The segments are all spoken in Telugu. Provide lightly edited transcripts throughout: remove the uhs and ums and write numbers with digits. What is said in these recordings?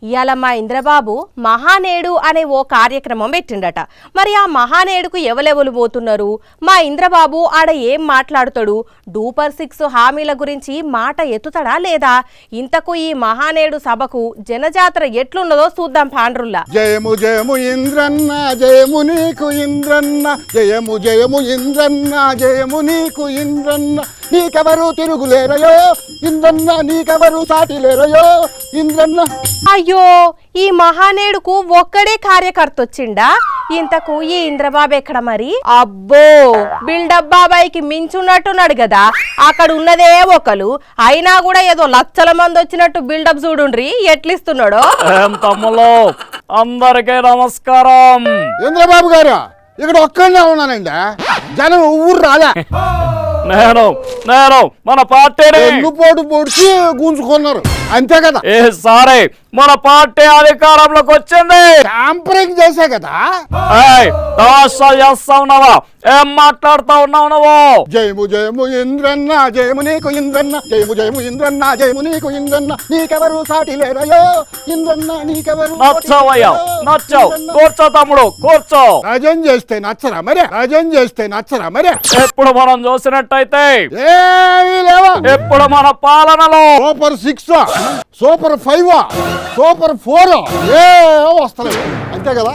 ఇయాల మా ఇంద్రబాబు మహానేడు అనే ఓ కార్యక్రమం పెట్టిండట. మరి ఆ మహానేడుకు ఎవలెవలు పోతున్నారు, మా ఇంద్రబాబు ఆడ ఏం మాట్లాడుతాడు, డూపర్ 6 హామీల గురించి మాట ఎత్తుతాడా లేదా, ఇంతకు ఈ మహానేడు సభకు జనజాతర ఎట్లున్నదో చూద్దాం పాండ్రుల్లా. జయము జయము ఇంద్రన్న జయము నీకు ఇంద్రన్న, జయము జయము ఇంద్రన్న జయము నీకు ఇంద్రన్న, నీకెవరు తిరుగులేరయో ఇంద్రన్న, నీకెవరు సాటి లేరయో ఇంద్రన్న. అయ్యో, ఈ మహానేడుకు ఒక్కడే కార్యకర్త వచ్చిండా? ఇంతకు ఈ ఇంద్రబాబు ఎక్కడ మరి? అబ్బో, బిల్డప్ బాబాయికి మించున్నట్టున్నాడు కదా. అక్కడ ఉన్నదే ఒకరు, అయినా కూడా ఏదో లక్షల మంది వచ్చినట్టు బిల్డప్ చూడుండ్రి ఎట్లిస్తున్నాడో. తమ్ముళ్ళు అందరికీ నమస్కారం. ఇంద్రబాబు గారు ఇక్కడ ఒక్కడే ఉన్నానండి, జనం ఊరు రాలే. నేను మన పార్టీని పోటు పొడిచి గుంజుకున్నారు అంతే కదా. ఏ సారీ, మన పార్టీ అధికారంలోకి వచ్చింది. ట్యాంపరింగ్ చేసే కదా. చేస్తావున్నావా? ఏం మాట్లాడుతా ఉన్నావు నువ్వు? జయము జయము ఇంద్రన్న జయము నీకు ఇంద్రన్న, జయము జయము ఇంద్రన్న జయము నీకు ఇంద్రన్న, నీకెవరు సాటి లేరయో ఇంద్రన్న, నీకెవరు. నచ్చావయ్యా, నచ్చావు. కూర్చో తమ్ముడు, కూర్చో. రాజన్ చేస్తే నచ్చరా మరి, రాజన్ చేస్తే నచ్చరా మరి. ఎప్పుడు మనం చూసినట్టయితే ఏమీ లేవా. ఎప్పుడు మన పాలనలో సూపర్ 6, సూపర్ 5, సూపర్ 4 ఏ వస్తలేదు అంతే కదా.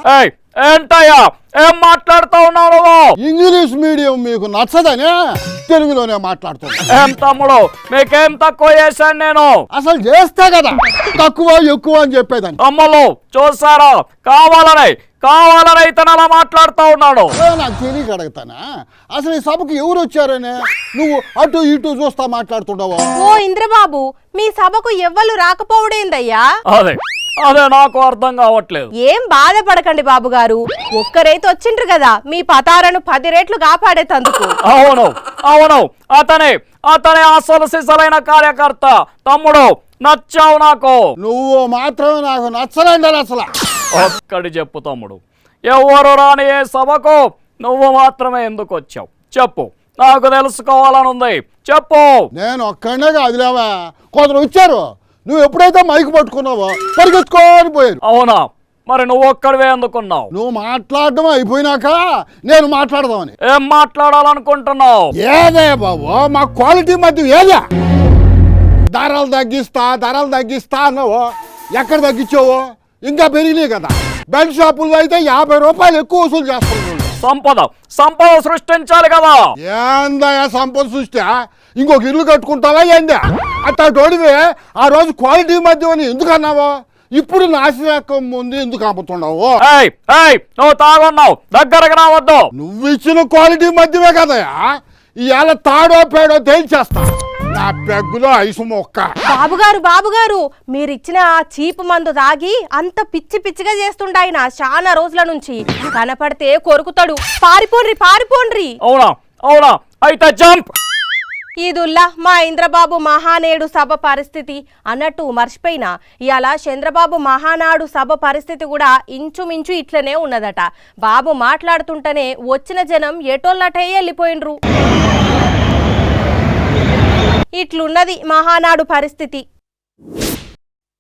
ఏంటయ్యా, ఏం మాట్లాడుతా ఉన్నావు నువ్వు? ఇంగ్లీష్ మీడియం మీకు నచ్చదనే తెలుగులోనే మాట్లాడుతున్నా. ఏం తమ్ముడు, మీకేం తక్కువ చేశాను నేను? అసలు చేస్తే కదా తక్కువ ఎక్కువ అని చెప్పేదాన్ని. తమ్ముళ్ళు చూసారా, కావాలని ఇతను అలా మాట్లాడుతూ ఉన్నాడు. నాకు తెలియక అడుగుతానా, అసలు ఈ సభకు ఎవరు వచ్చారనే నువ్వు అటు ఇటు చూస్తా మాట్లాడుతున్నావా? ఓ ఇంద్రబాబు, మీ సభకు ఎవ్వరు రాకపోవడేందయ్యా? అదే నాకు అర్థం కావట్లేదు. ఏం బాధపడకండి బాబు గారు, ఒక్కరైతే వచ్చిండ్రు కదా మీ పతారను 10 రెట్లు కాపాడేతందుకు. అవును, అతనే అసలు సిసలైన కార్యకర్త. తమ్ముడు నచ్చావు నాకు. నువ్వు మాత్రం నాకు నచ్చలేండి అసలు. ఒక్కడి చెప్పు తమ్ముడు, ఎవరు రాని ఏ సభకు నువ్వు మాత్రమే ఎందుకు వచ్చావు చెప్పు, నాకు తెలుసుకోవాలనుంది చెప్పు. నేను ఒక్కడే కాదులేవా, కొందరు వచ్చారు. నువ్వు ఎప్పుడైతే మైకు పట్టుకున్నావో పరిగెత్తుకొని పోయారు. అవునా, మరి నువ్వు ఒక్కడివే ఎందుకున్నావు? నువ్వు మాట్లాడడం అయిపోయినాక నేను మాట్లాడదామని. ఏం మాట్లాడాలనుకుంటున్నావు? ఏదే బాబు, మా క్వాలిటీ మధ్య ఏదే. ధరలు తగ్గిస్తా అన్నావు, ఎక్కడ తగ్గించావు? ఇంకా పెరిగినాయి కదా. బెల్ట్ షాపుల్లో అయితే 50 రూపాయలు ఎక్కువ వసూలు చేస్తున్నాడు. సంపద సృష్టించాలి కదా. ఏందయ్యా సంపద సృష్టి? ఇంకొక ఇల్లు కట్టుకుంటావా ఏందా? అట్టా తోడివే ఆ రోజు క్వాలిటీ మధ్య ఎందుకు అన్నావా? ఇప్పుడు నాశనం ముందు ఎందుకు అమ్ముతున్నావు? నువ్వు తాగున్నావు, దగ్గరకు రావద్దు. నువ్వు ఇచ్చిన క్వాలిటీ మధ్యమే కదయా, ఇవాళ తాడో పేడో తేల్చేస్తా. నా పెగ్గులో ఐసు మొక్క. బాబుగారు మీరిచ్చిన ఆ చీపు మందు తాగి అంత పిచ్చిగా చేస్తుండాయన చాలా రోజుల నుంచి. కనపడితే కొరుకుతాడు. పారిపోండ్రి. అవునా అయితే జంప్. ఈదుల్లా మా ఇంద్రబాబు మహానేడు సభ పరిస్థితి అన్నట్టు మర్చిపోయినా, ఇవాళ చంద్రబాబు మహానాడు సభ పరిస్థితి కూడా ఇంచుమించు ఇట్లనే ఉన్నదట. బాబు మాట్లాడుతుంటేనే వచ్చిన జనం ఎటోళ్ళటే వెళ్ళిపోయిండ్రు. ఇట్లున్నది మహానాడు పరిస్థితి.